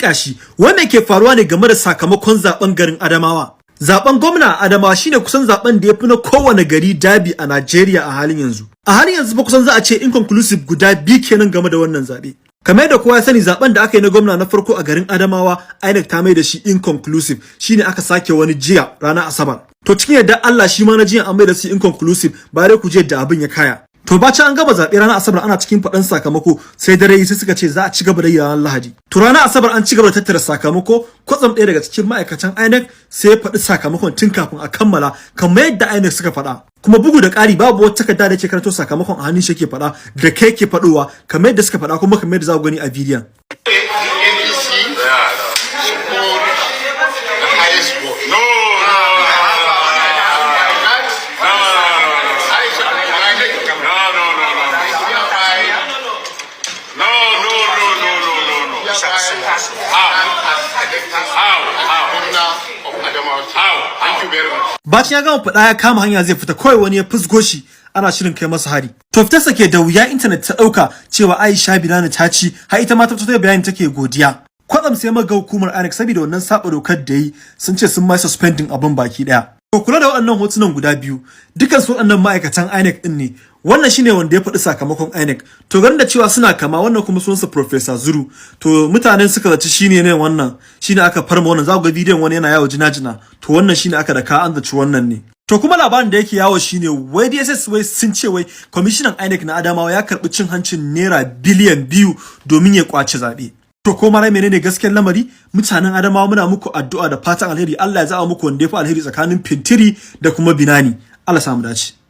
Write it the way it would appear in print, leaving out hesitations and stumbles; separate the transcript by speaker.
Speaker 1: turka shi. Wanda ke faruwa ne game da sakamakon zaben garin Adamawa. Zaben gwamna a Adamawa shine kusan zaben da yafi na kowane gari dabi a Najeriya a halin yanzu. A halin yanzu ba kusan za a ce inconclusive guda biyu kenan game da wannan zabe. Kamar da kowa ya sani zaben da aka yi na gwamna na farko a garin Adamawa, iNEC ta mai da shi inconclusive, shine aka sake wani jiya ranar Asabar. To cikin yadda Allah shi ma na jiya an mai da shi inconclusive, bare ku je da abin ya kaya. To bacin an gama zabe ranar Asabar ana cikin faɗan sakamako sai dare sai suka ce za a ci gaba da yi ranar Lahadi. To ranar Asabar an ci gaba da tattara sakamako, kwatsam ɗaya daga cikin ma'aikatan iNEC sai ya faɗi sakamakon tun kafin a kammala kamar yadda iNEC suka faɗa. Kuma bugu da ƙari babu wata takarda da ke karanto sakamakon a hannun shi yake faɗa da kai ke faɗowa kamar yadda suka faɗa kuma kamar yadda za ku gani a bidiyon. Bacin ya gama faɗa ya kama hanya zai fita kawai wani ya fusgo shi ana shirin kai masa hari. To fitarsa ke da wuya internet ta ɗauka cewa Aisha Bilani ta ci har ita ma ta fito da bayani take godiya. Kwatsam sai maga hukumar iNEC saboda wannan saba dokar da yi sun ce sun mai suspending abin baki ɗaya. To kula da waɗannan hotunan guda biyu dukkan su waɗannan ma'aikatan iNEC ɗin ne. Wannan shine wanda ya faɗi sakamakon iNEC. To ganin da cewa suna kama wannan kuma sunansa Professor Zuru. To mutanen suka zaci shine ne wannan. Shine aka farma wannan za ku ga bidiyon wani yana yawo jina-jina. To wannan shine aka da ka an zaci wannan ne. To kuma labarin da yake yawo shine wai DSS wai sun ce wai kwamishinan iNEC na Adamawa ya karɓi cin hancin naira biliyan 2 domin ya kwace zaɓe. To ko mara menene gaskiyar lamari? Mutanen Adamawa muna muku addu'a da fatan alheri. Allah ya za'a muku wanda ya fi alheri tsakanin Fintiri da kuma Binani. Allah samu dace.